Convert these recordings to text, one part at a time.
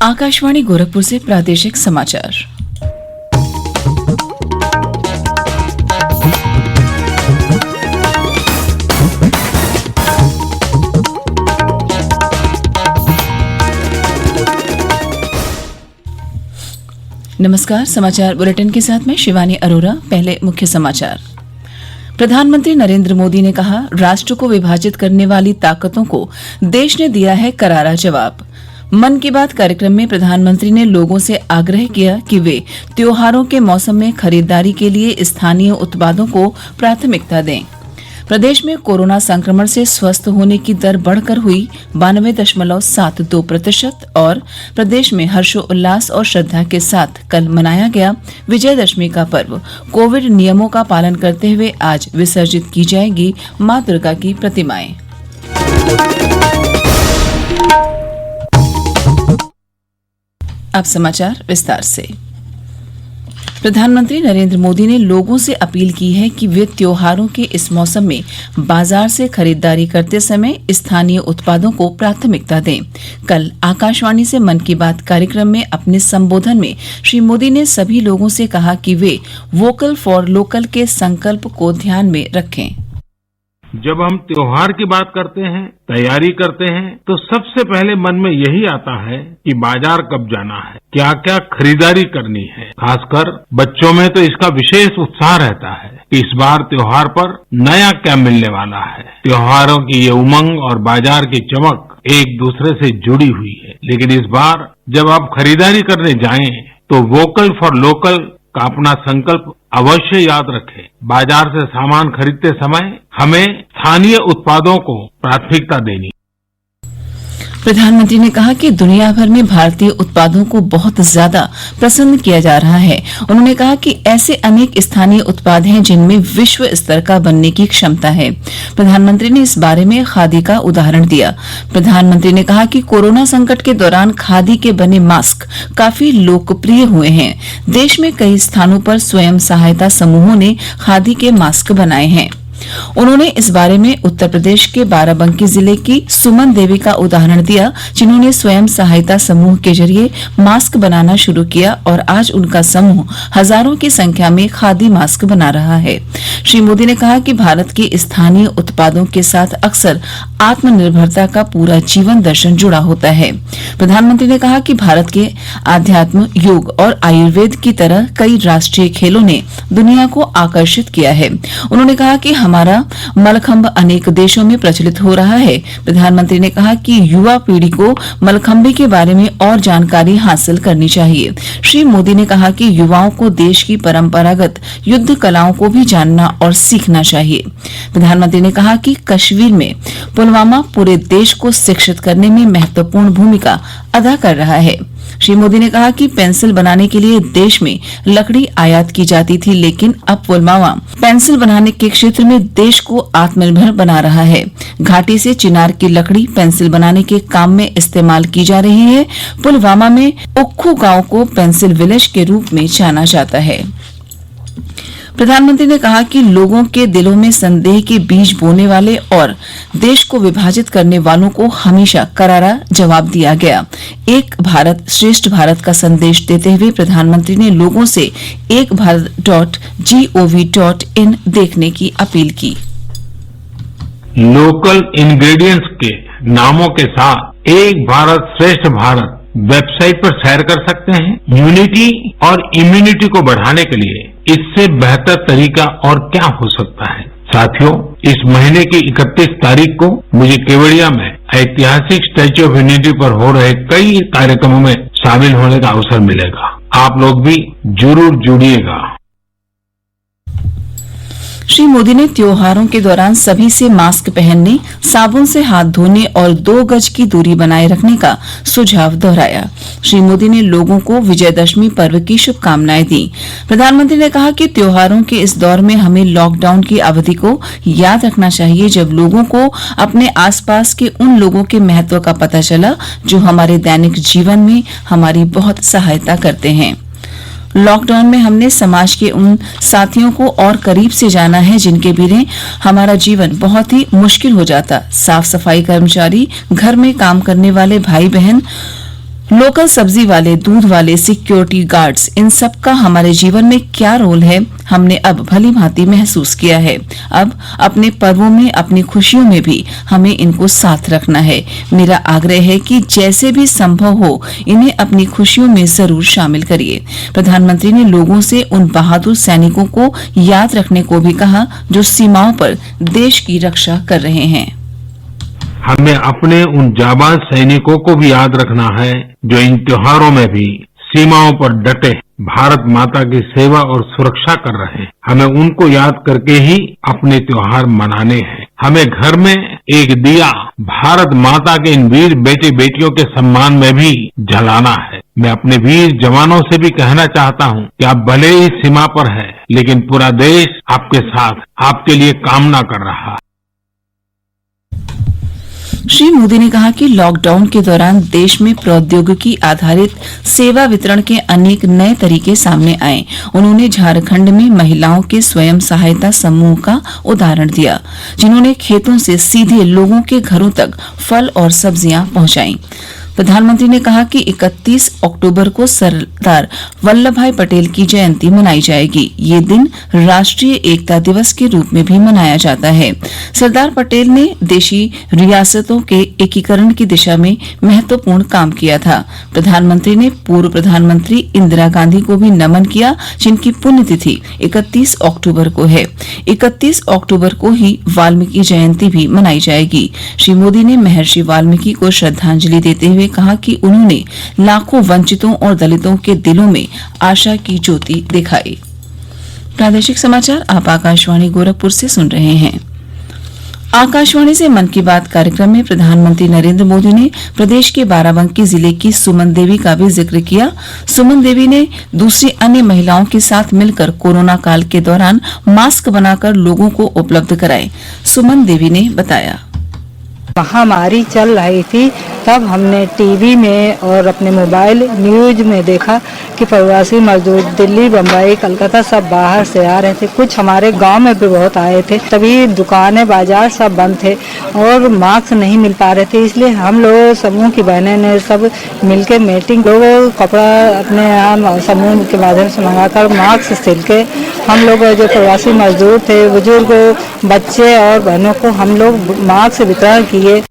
आकाशवाणी गोरखपुर से प्रादेशिक समाचार। नमस्कार, समाचार बुलेटिन के साथ मैं शिवानी अरोरा। पहले मुख्य समाचार। प्रधानमंत्री नरेंद्र मोदी ने कहा, राष्ट्र को विभाजित करने वाली ताकतों को देश ने दिया है करारा जवाब। मन की बात कार्यक्रम में प्रधानमंत्री ने लोगों से आग्रह किया कि वे त्योहारों के मौसम में खरीदारी के लिए स्थानीय उत्पादों को प्राथमिकता दें। प्रदेश में कोरोना संक्रमण से स्वस्थ होने की दर बढ़कर हुई 92.72% और प्रदेश में हर्षोल्लास और श्रद्धा के साथ कल मनाया गया विजयदशमी का पर्व। कोविड नियमों का पालन करते हुए आज विसर्जित की जाएगी मां दुर्गा की प्रतिमाएं। अब समाचार विस्तार से। प्रधानमंत्री नरेंद्र मोदी ने लोगों से अपील की है कि वे त्योहारों के इस मौसम में बाजार से खरीदारी करते समय स्थानीय उत्पादों को प्राथमिकता दें। कल आकाशवाणी से मन की बात कार्यक्रम में अपने संबोधन में श्री मोदी ने सभी लोगों से कहा कि वे वोकल फॉर लोकल के संकल्प को ध्यान में रखें। जब हम त्योहार की बात करते हैं, तैयारी करते हैं, तो सबसे पहले मन में यही आता है कि बाजार कब जाना है, क्या क्या खरीदारी करनी है। खासकर बच्चों में तो इसका विशेष उत्साह रहता है कि इस बार त्योहार पर नया क्या मिलने वाला है। त्योहारों की ये उमंग और बाजार की चमक एक दूसरे से जुड़ी हुई है। लेकिन इस बार जब आप खरीदारी करने जाएं, तो वोकल फॉर लोकल का अपना संकल्प अवश्य याद रखें। बाजार से सामान खरीदते समय हमें स्थानीय उत्पादों को प्राथमिकता देनी। प्रधानमंत्री ने कहा कि दुनिया भर में भारतीय उत्पादों को बहुत ज्यादा पसंद किया जा रहा है। उन्होंने कहा कि ऐसे अनेक स्थानीय उत्पाद हैं जिनमें विश्व स्तर का बनने की क्षमता है। प्रधानमंत्री ने इस बारे में खादी का उदाहरण दिया। प्रधानमंत्री ने कहा कि कोरोना संकट के दौरान खादी के बने मास्क काफी लोकप्रिय हुए हैं। देश में कई स्थानों पर स्वयं सहायता समूहों ने खादी के मास्क बनाए हैं। उन्होंने इस बारे में उत्तर प्रदेश के बाराबंकी जिले की सुमन देवी का उदाहरण दिया, जिन्होंने स्वयं सहायता समूह के जरिए मास्क बनाना शुरू किया और आज उनका समूह हजारों की संख्या में खादी मास्क बना रहा है। श्री मोदी ने कहा कि भारत के स्थानीय उत्पादों के साथ अक्सर आत्मनिर्भरता का पूरा जीवन दर्शन जुड़ा होता है। प्रधानमंत्री ने कहा कि भारत के आध्यात्म, योग और आयुर्वेद की तरह कई राष्ट्रीय खेलों ने दुनिया को आकर्षित किया है। उन्होंने कहा कि हमारा मलखम्ब अनेक देशों में प्रचलित हो रहा है। प्रधानमंत्री ने कहा कि युवा पीढ़ी को मलखम्बी के बारे में और जानकारी हासिल करनी चाहिए। श्री मोदी ने कहा कि युवाओं को देश की परंपरागत युद्ध कलाओं को भी जानना और सीखना चाहिए। प्रधानमंत्री ने कहा कि कश्मीर में पुलवामा पूरे देश को शिक्षित करने में महत्वपूर्ण भूमिका अदा कर रहा है। श्री मोदी ने कहा कि पेंसिल बनाने के लिए देश में लकड़ी आयात की जाती थी, लेकिन अब पुलवामा पेंसिल बनाने के क्षेत्र में देश को आत्मनिर्भर बना रहा है। घाटी से चिनार की लकड़ी पेंसिल बनाने के काम में इस्तेमाल की जा रही है। पुलवामा में उक्खू गांव को पेंसिल विलेज के रूप में जाना जाता है। प्रधानमंत्री ने कहा कि लोगों के दिलों में संदेह के बीज बोने वाले और देश को विभाजित करने वालों को हमेशा करारा जवाब दिया गया। एक भारत श्रेष्ठ भारत का संदेश देते हुए प्रधानमंत्री ने लोगों से ekbharat.gov.in देखने की अपील की। लोकल इंग्रेडिएंट्स के नामों के साथ एक भारत श्रेष्ठ भारत वेबसाइट पर शेयर कर सकते हैं। यूनिटी और इम्यूनिटी को बढ़ाने के लिए इससे बेहतर तरीका और क्या हो सकता है। साथियों, इस महीने की 31 तारीख को मुझे केवड़िया में ऐतिहासिक स्टैच्यू ऑफ यूनिटी पर हो रहे कई कार्यक्रमों में शामिल होने का अवसर मिलेगा। आप लोग भी जरूर जुड़िएगा। श्री मोदी ने त्योहारों के दौरान सभी से मास्क पहनने, साबुन से हाथ धोने और 2 गज की दूरी बनाए रखने का सुझाव दोहराया। श्री मोदी ने लोगों को विजयदशमी पर्व की शुभकामनाएं दी। प्रधानमंत्री ने कहा कि त्योहारों के इस दौर में हमें लॉकडाउन की अवधि को याद रखना चाहिए, जब लोगों को अपने आसपास के उन लोगों के महत्व का पता चला जो हमारे दैनिक जीवन में हमारी बहुत सहायता करते हैं। लॉकडाउन में हमने समाज के उन साथियों को और करीब से जाना है जिनके बिना हमारा जीवन बहुत ही मुश्किल हो जाता। साफ सफाई कर्मचारी, घर में काम करने वाले भाई बहन, लोकल सब्जी वाले, दूध वाले, सिक्योरिटी गार्ड्स, इन सब का हमारे जीवन में क्या रोल है, हमने अब भली भांति महसूस किया है। अब अपने पर्वों में, अपनी खुशियों में भी हमें इनको साथ रखना है। मेरा आग्रह है कि जैसे भी संभव हो इन्हें अपनी खुशियों में जरूर शामिल करिए। प्रधानमंत्री ने लोगों से उन बहादुर सैनिकों को याद रखने को भी कहा जो सीमाओं पर देश की रक्षा कर रहे हैं। हमें अपने उन जाबाज सैनिकों को भी याद रखना है जो इन त्योहारों में भी सीमाओं पर डटे भारत माता की सेवा और सुरक्षा कर रहे हैं। हमें उनको याद करके ही अपने त्योहार मनाने हैं। हमें घर में एक दिया भारत माता के इन वीर बेटे बेटियों के सम्मान में भी जलाना है। मैं अपने वीर जवानों से भी कहना चाहता हूं कि आप भले ही सीमा पर हैं, लेकिन पूरा देश आपके साथ, आपके लिए कामना कर रहा है। श्री मोदी ने कहा कि लॉकडाउन के दौरान देश में प्रौद्योगिकी आधारित सेवा वितरण के अनेक नए तरीके सामने आए। उन्होंने झारखंड में महिलाओं के स्वयं सहायता समूह का उदाहरण दिया, जिन्होंने खेतों से सीधे लोगों के घरों तक फल और सब्जियां पहुंचाई। प्रधानमंत्री ने कहा कि 31 अक्टूबर को सरदार वल्लभ भाई पटेल की जयंती मनाई जाएगी। ये दिन राष्ट्रीय एकता दिवस के रूप में भी मनाया जाता है। सरदार पटेल ने देशी रियासतों के एकीकरण की दिशा में महत्वपूर्ण काम किया था। प्रधानमंत्री ने पूर्व प्रधानमंत्री इंदिरा गांधी को भी नमन किया, जिनकी पुण्यतिथि 31 अक्टूबर को है। 31 अक्टूबर को ही वाल्मीकि जयंती भी मनाई जाएगी। श्री मोदी ने महर्षि वाल्मीकि को श्रद्धांजलि देते हुए कहा कि उन्होंने लाखों वंचितों और दलितों के दिलों में आशा की ज्योति दिखाई। प्रादेशिक समाचार आप आकाशवाणी गोरखपुर से सुन रहे हैं। आकाशवाणी से मन की बात कार्यक्रम में प्रधानमंत्री नरेंद्र मोदी ने प्रदेश के बाराबंकी जिले की सुमन देवी का भी जिक्र किया। सुमन देवी ने दूसरी अन्य महिलाओं के साथ मिलकर कोरोना काल के दौरान मास्क बनाकर लोगों को उपलब्ध कराए। सुमन देवी ने बताया, महामारी चल रही थी, तब हमने टीवी में और अपने मोबाइल न्यूज में देखा कि प्रवासी मजदूर दिल्ली, बम्बई, कलकत्ता सब बाहर से आ रहे थे। कुछ हमारे गांव में भी बहुत आए थे। तभी दुकानें, बाजार सब बंद थे और मास्क नहीं मिल पा रहे थे। इसलिए हम लोग समूह की बहनें ने सब मिलकर मीटिंग, लोग कपड़ा अपने यहाँ समूह के माध्यम से मंगाकर मास्क सिल के हम लोग जो प्रवासी मजदूर थे, बुजुर्ग, बच्चे और बहनों को हम लोग मास्क वितरण किए।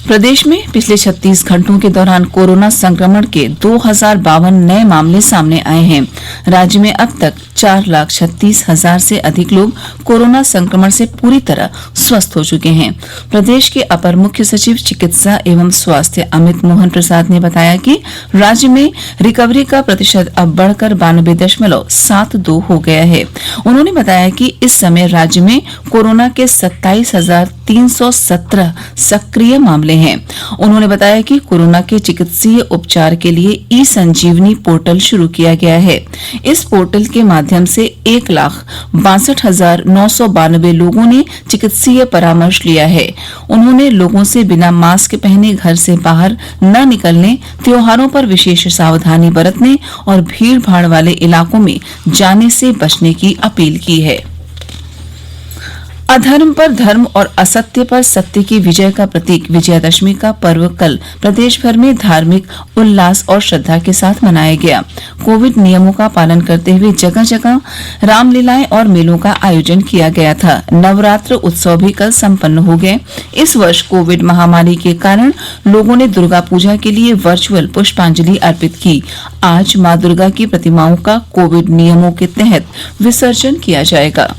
प्रदेश में पिछले 36 घंटों के दौरान कोरोना संक्रमण के 2052 नए मामले सामने आए हैं। राज्य में अब तक 4,36,000 से अधिक लोग कोरोना संक्रमण से पूरी तरह स्वस्थ हो चुके हैं। प्रदेश के अपर मुख्य सचिव चिकित्सा एवं स्वास्थ्य अमित मोहन प्रसाद ने बताया कि राज्य में रिकवरी का प्रतिशत अब बढ़कर 92.72 हो गया है। उन्होंने बताया कि इस समय राज्य में कोरोना के 27,317 सक्रिय मामले हैं। उन्होंने बताया कि कोरोना के चिकित्सीय उपचार के लिए ई संजीवनी पोर्टल शुरू किया गया है। इस पोर्टल के माध्यम से 1,62,992 लोगों ने चिकित्सीय परामर्श लिया है। उन्होंने लोगों से बिना मास्क पहने घर से बाहर न निकलने, त्योहारों पर विशेष सावधानी बरतने और भीड़ भाड़ वाले इलाकों में जाने से बचने की अपील की है। अधर्म पर धर्म और असत्य पर सत्य की विजय का प्रतीक विजयादशमी का पर्व कल प्रदेश भर में धार्मिक उल्लास और श्रद्धा के साथ मनाया गया। कोविड नियमों का पालन करते हुए जगह जगह रामलीलाएं और मेलों का आयोजन किया गया था। नवरात्र उत्सव भी कल संपन्न हो गए। इस वर्ष कोविड महामारी के कारण लोगों ने दुर्गा पूजा के लिए वर्चुअल पुष्पांजलि अर्पित की। आज मां दुर्गा की प्रतिमाओं का कोविड नियमों के तहत विसर्जन किया जाएगा।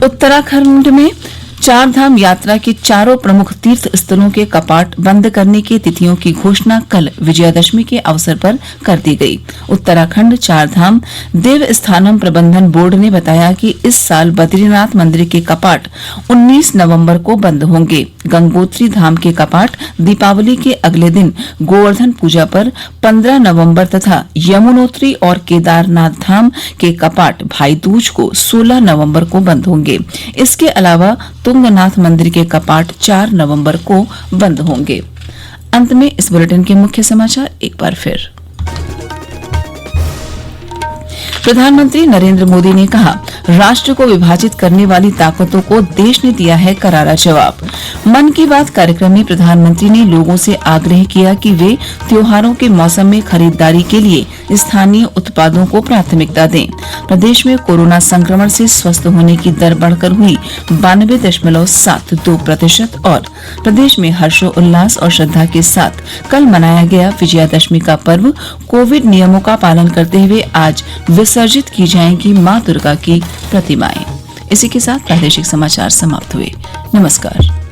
उत्तराखंड में चार धाम यात्रा के चारों प्रमुख तीर्थ स्थलों के कपाट बंद करने की तिथियों की घोषणा कल विजयादशमी के अवसर पर कर दी गई। उत्तराखंड चार धाम देवस्थानम प्रबंधन बोर्ड ने बताया कि इस साल बद्रीनाथ मंदिर के कपाट 19 नवंबर को बंद होंगे। गंगोत्री धाम के कपाट दीपावली के अगले दिन गोवर्धन पूजा पर 15 नवंबर तथा यमुनोत्री और केदारनाथ धाम के कपाट भाई दूज को 16 नवंबर को बंद होंगे। इसके अलावा तुंगनाथ मंदिर के कपाट 4 नवंबर को बंद होंगे। अंत में इस बुलेटिन के मुख्य समाचार एक बार फिर। प्रधानमंत्री नरेंद्र मोदी ने कहा, राष्ट्र को विभाजित करने वाली ताकतों को देश ने दिया है करारा जवाब। मन की बात कार्यक्रम में प्रधानमंत्री ने लोगों से आग्रह किया कि वे त्योहारों के मौसम में खरीदारी के लिए स्थानीय उत्पादों को प्राथमिकता दें। प्रदेश में कोरोना संक्रमण से स्वस्थ होने की दर बढ़कर हुई 92.72% और प्रदेश में हर्षोल्लास और श्रद्धा के साथ कल मनाया गया विजयादशमी का पर्व। कोविड नियमों का पालन करते हुए आज विसर्जित की जाएंगी मां दुर्गा की प्रतिमाएं। इसी के साथ प्रादेशिक समाचार समाप्त हुए। नमस्कार।